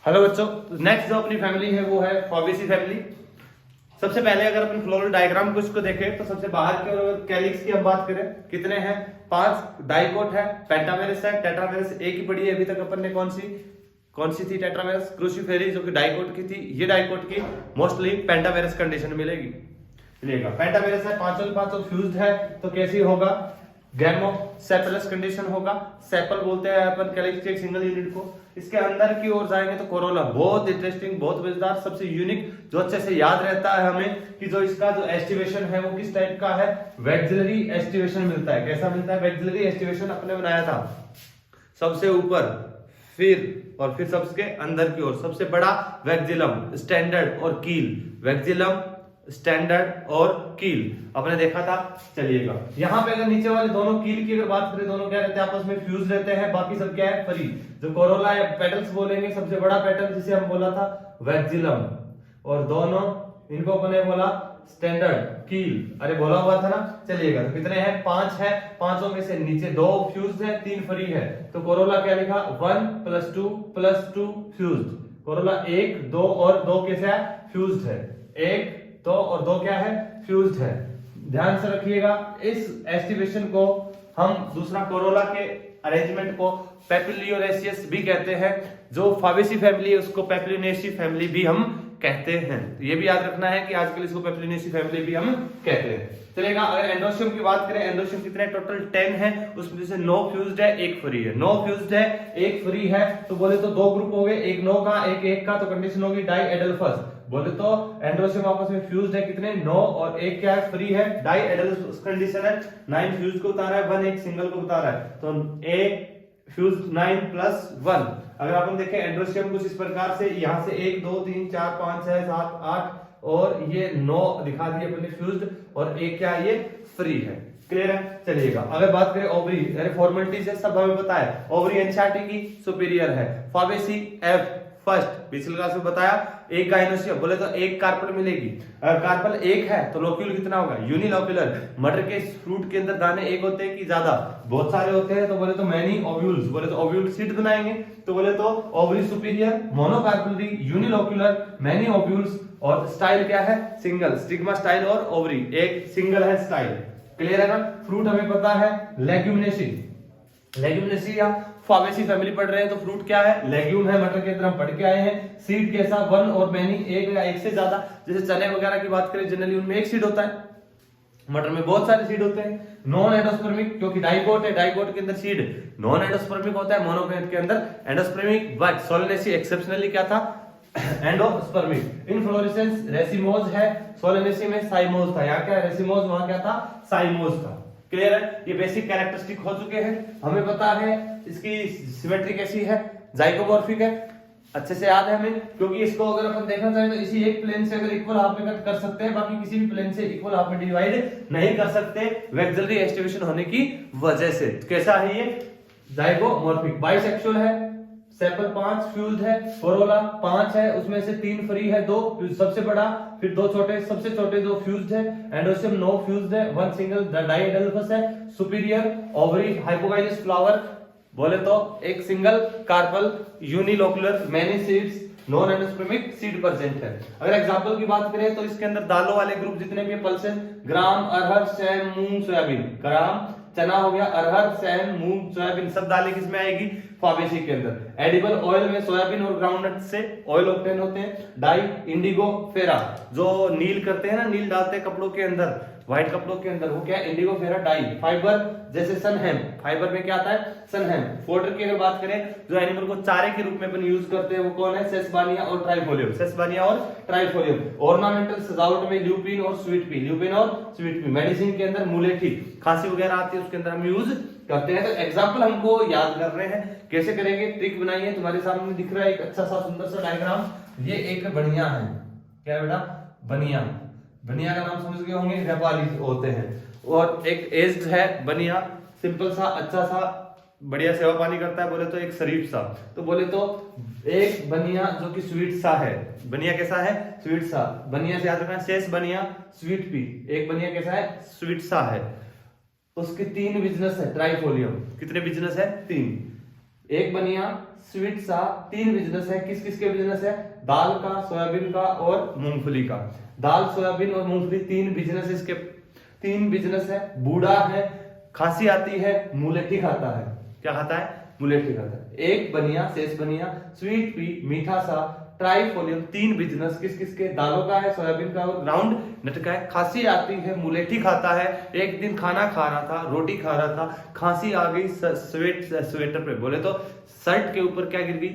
Hello बच्चों, next जो अपनी फैमिली है वो है फॉबेसी फैमिली। सबसे पहले अगर अपन फ्लोरल डायग्राम कुछ को देखें तो सबसे बाहर के और कैलिक्स की हम बात करें, कितने हैं? 5 डाइकोट है, पेंटामेरस है, टेट्रामेरस एक ही पड़ी है अभी तक अपन ने। कौन सी थी? टेट्रामेरस क्रूसीफेरी जो कि डाइकोट की थी। ये डाइकोट की मोस्टली पेंटामेरस कंडीशन मिलेगी। पेंटामेरस है, पांचों के पांचों फ्यूज्ड है, तो कैसी होगा? गैमोसेफेलस कंडीशन होगा। सेपल बोलते हैं अपन कैलिक्स के एक सिंगल यूनिट को। इसके अंदर की ओर जाएंगे तो कोरोला, बहुत इंटरेस्टिंग, बहुत मजेदार, सबसे यूनिक, जो अच्छे से याद रहता है हमें कि जो इसका जो एस्टिवेशन है वो किस टाइप का है? वैक्सिलरी एस्टिवेशन मिलता है। कैसा मिलता है? वैक्सिलरी एस्टिवेशन अपने बनाया था सबसे ऊपर, फिर सबसे अंदर की ओर सबसे बड़ा वैक्सिलम, स्टैंडर्ड और कील। वैक्सिलम, स्टैंडर्ड और कील आपने देखा था। चलिएगा यहाँ पे अगर नीचे वाले दोनों कील की अगर बात करें, दोनों क्या रहते हैं? आपस में फ्यूज रहते हैं। बाकी सब क्या है? फ्री। जो कोरोला या पेटल्स बोलेंगे, सबसे बड़ा पेटल जिसे हम बोला था वैक्सिलम, और दोनों इनको अपने बोला स्टैंडर्ड कील। अरे बोला हुआ था ना। चलिएगा तो कितने हैं? 5 है। पांचों में से नीचे 2 फ्यूज है, 3 फ्री है। तो कोरोला क्या लिखा? 1 + 2 + 2 फ्यूज्ड। कोरोला 1, 2 और 2 कैसे है? फ्यूज्ड है। 1, 2 और 2 क्या है? फ्यूज्ड है। ध्यान से रखिएगा, इस एस्टिवेशन को हम दूसरा कोरोला के अरेंजमेंट को पेपिलियोनेसियस भी कहते हैं। जो फाबेसी फैमिली है उसको पेपिलियोनेसी फैमिली भी हम कहते हैं। तो ये भी याद रखना है कि आजकल इसको पेपिलियोनेसी फैमिली भी हम कहते हैं। चलेगा अगर एंडोशियम की बात करें, एंडोशियम कितने? टोटल 10 है। उसमें से 9 फ्यूज्ड है, 1 फ्री है। 9 फ्यूज्ड है, 1 फ्री है, तो बोले तो 2 ग्रुप हो गए, एक 9 का, एक 1 का, तो कंडीशन होगी डाइएडल्फस। बोले तो एंड्रोशियम आपस में फ्यूज्ड है, कितने? 9 और 1 क्या है? फ्री है। डाइएडल्फस कंडीशन है। 9 फ्यूज को बता रहा है, 1 एक सिंगल को बता रहा है, तो A फ्यूज 9 + 1। अगर अपन देखें एंड्रोशियम कुछ इस प्रकार से, यहां से 1 2 3 4 5 6 7 8 और ये 9 दिखा दिए अपने फ्यूज्ड, और एक क्या? ये फ्री है। क्लियर है? चलिएगा अगर बात करें ओवरी, अरे फॉर्मेलिटीज है सब हमें पता है। ओवरी एनसीईआरटी की सुपीरियर है। फाबेसी F फर्स्ट, पिछले क्लास में बताया। एक गाइनोसियम बोले तो 1 कार्पल मिलेगी। अगर कार्पल 1 है तो लोक्यूल कितना होगा? यूनिलोक्यूलर। मटर के फ्रूट के अंदर दाने 1 होते हैं कि ज्यादा? बहुत सारे होते हैं, तो बोले तो मैनी ओव्यूल्स। बोले तो ओव्यूल सीड बनाएंगे, तो बोले तो ovary superior, monocarpellary, unilocular, many ovules, और स्टाइल क्या है? सिंगल। स्टिग्मा स्टाइल और ओवरी एक सिंगल है स्टाइल। क्लियर है ना? फ्रूट हमें पता है लेग्यूमिनेसी। लेग्यूमिनेसी या फाबेसी फैमिली पढ़ रहे हैं तो फ्रूट क्या है? लेग्यूम है। मटर के अंदर हम पढ़ के आए हैं। सीड कैसा? 1 और मैनी, 1 या 1 से ज्यादा। जैसे चने वगैरह की बात करें, जनरली उनमें 1 सीड होता है, मटर में बहुत सारे सीड होते हैं। नॉन एंडोस्पर्मिक, क्योंकि डाइकोट है, डाइकोट के अंदर सीड नॉन एंडोस्पर्मिक होता है, मोनोकोट के अंदर एंडोस्पर्मिक। बट सोलेनेसी एक्सेप्शनली क्या था? एंडोस्पर्मिक। इनफ्लोरेसेंस रेसिमोज है, सोलेनेसी में साइमोज था। यहाँ क्या? रेसिमोज, वहां क्या था? साइमोज था। क्लियर है? ये बेसिक कैरेक्टरिस्टिक हो चुके हैं। हमें पता है इसकी सिमेट्री कैसी है? जाइगोमॉर्फिक है। अच्छे से याद है हमें, क्योंकि इसको अगर अपन देखना चाहें तो इसी एक प्लेन से अगर इक्वल हाफ में कट कर सकते हैं, बाकी किसी भी प्लेन से इक्वल हाफ में डिवाइड नहीं कर सकते वैक्सिलरी एस्टिवेशन होने की वजह से। कैसा है ये? जाइगोमॉर्फिक। बाइसेक्सुअल है। सेपल 5 फ्यूज्ड है। कोरोला 5 है, उसमें से 3 फ्री है, 2 सबसे बड़ा, फिर 2 छोटे, सबसे छोटे 2 फ्यूज्ड है। एंडोशियम 9 फ्यूज्ड है, 1 सिंगल डाइएडल्फस है। सुपीरियर ओवरी हाइपोगाइनस फ्लावर, बोले तो एक single carpel, unilocular, many seeds, non endospermic seed present है। अगर एग्जांपल की बात करें तो इसके अंदर दालों वाले ग्रुप जितने भी पल्सेस, ग्राम, अरहर, सेम, मूंग, सोयाबीन। ग्राम चना हो गया, अरहर, सेम, मूंग, सोयाबीन, सब दालें किसमें आएगी? फाबेसी के अंदर। एडिबल ऑयल में सोयाबीन और ग्राउंडनट से ऑयल ऑब्टेन होते हैं। डाई इंडिगो फेरा, जो नील करते हैं ना, नील डालते हैं कपड़ों के अंदर, व्हाइट कपड़ों के अंदर, वो क्या? इंडिगो फेरा डाई। फाइबर जैसे सनहेम, फाइबर में क्या आता है? सनहेम। फोडर की अगर बात करें, जो एनिमल को चारे के रूप में अपन यूज करते हैं वो कौन है? सेसबानिया और ट्राइफोलियम। सेसबानिया और ट्राइफोलियम। ऑर्नामेंटल सजावट में ल्यूपिन और स्वीट पी, ल्यूपिन और स्वीट पी। मेडिसिन के अंदर मुलेठी, खांसी वगैरह आती है उसके अंदर हम यूज करते हैं। तो एग्जाम्पल हमको याद कर रहे हैं, कैसे करेंगे? ट्रिक बनाइए। तुम्हारे सामने दिख रहा है एक अच्छा सा सुंदर सा डायग्राम। ये एक बनिया है। क्या बेटा? बनिया। बनिया का नाम समझ गए होंगे, व्यापारी होते हैं। और एक एज्ड है बनिया, सिंपल सा, अच्छा सा, बढ़िया सेवा पानी करता है। बोले तो एक शरीफ सा। तो बोले तो एक बनिया जो कि स्वीट सा है। बनिया कैसा है? स्वीट सा। बनिया से याद रखना, शेष बनिया स्वीट पी। एक बनिया कैसा है? स्वीट सा है। उसके 3 बिजनेस है। ट्राइफोलियम कितने बिजनेस है? 3। एक बनिया, स्वीट सा, 3 बिजनेस है। किस किस के बिजनेस है? दाल का, सोयाबीन का और मूंगफली का। दाल, सोयाबीन और मूंगफली 3 बिजनेस, इसके 3 बिजनेस है। बूढ़ा है, खांसी आती है, मुलेठी खाता है। क्या खाता है? मुलेठी खाता है। एक बनिया, शेष बनिया, स्वीट पी, मीठा सा, ट्राइफोलियम, 3 बिजनेस। किस किस के? दालों का है, सोयाबीन का और ग्राउंड नट का है। खांसी आती है, मुलेठी खाता है। एक दिन खाना खा रहा था, रोटी खा रहा था, खांसी आ गई, स्वेटर पे बोले तो शर्ट के ऊपर क्या गिर गई?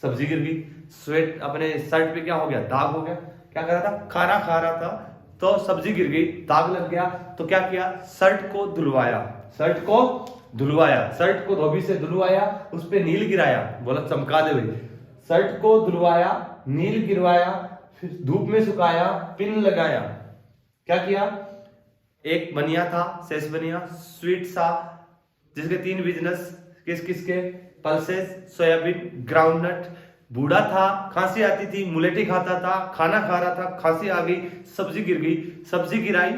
सब्जी गिर गई। स्वेट अपने शर्ट पे क्या हो गया? दाग हो गया। क्या कर रहा था? खाना खा रहा था तो सब्जी गिर गई, दाग लग गया। तो क्या किया? शर्ट को धुलवाया, शर्ट को धुलवाया, शर्ट को धोबी से धुलवाया, उस पे नील गिराया। बोला चमका दे भाई। शर्ट को धुलवाया, नील गिरवाया, फिर धूप में सुखाया, पिन लगाया। क्या किया? एक बनिया था, शेष बनिया, स्वीट सा, जिसके 3 बिजनेस। किस किस के? Pulses, soybean, groundnut. बूढ़ा था, खांसी आती थी, मुलेठी खाता था, खाना खा रहा था, खांसी आ गई, सब्जी गिर गई, सब्जी गिराई,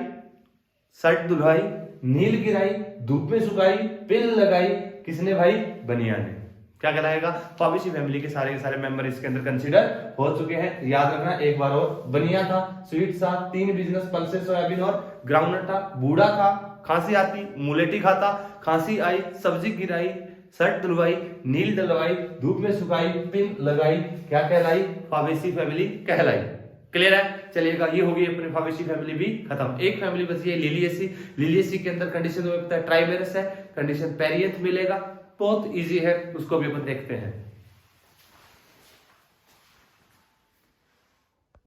शर्ट धुलवाई, नील गिराई, धूप में सुखाई, पिन लगाई। किसने भाई? बनिया ने। क्या कहलाएगा? फॉबेसी फैमिली के सारे मेंबर इसके अंदर कंसीडर हो चुके हैं। याद रखना एक बार और। बनिया था, स्वीट सा, 3 बिजनेस, पल्सेस, सोयाबीन और ग्राउंडनट था। बूढ़ा था, खांसी आती, मुलेठी खाता, खांसी आई, सब्जी गिराई, शर्ट धुलवाई, नील डलवाई, धूप में सुखाई, पिन लगाई। क्या कहलाई? फॉबेसी फैमिली कहलाई। क्लियर है? चलिएगा, ये होगी अपनी फॉबेसी फैमिली भी खत्म। एक फैमिली बची है लिलिएसी। लिलिएसी के अंदर कंडीशन ट्राइमेरस है, कंडीशन पेरियंथ मिलेगा, बहुत इजी है, उसको भी अपन देखते हैं।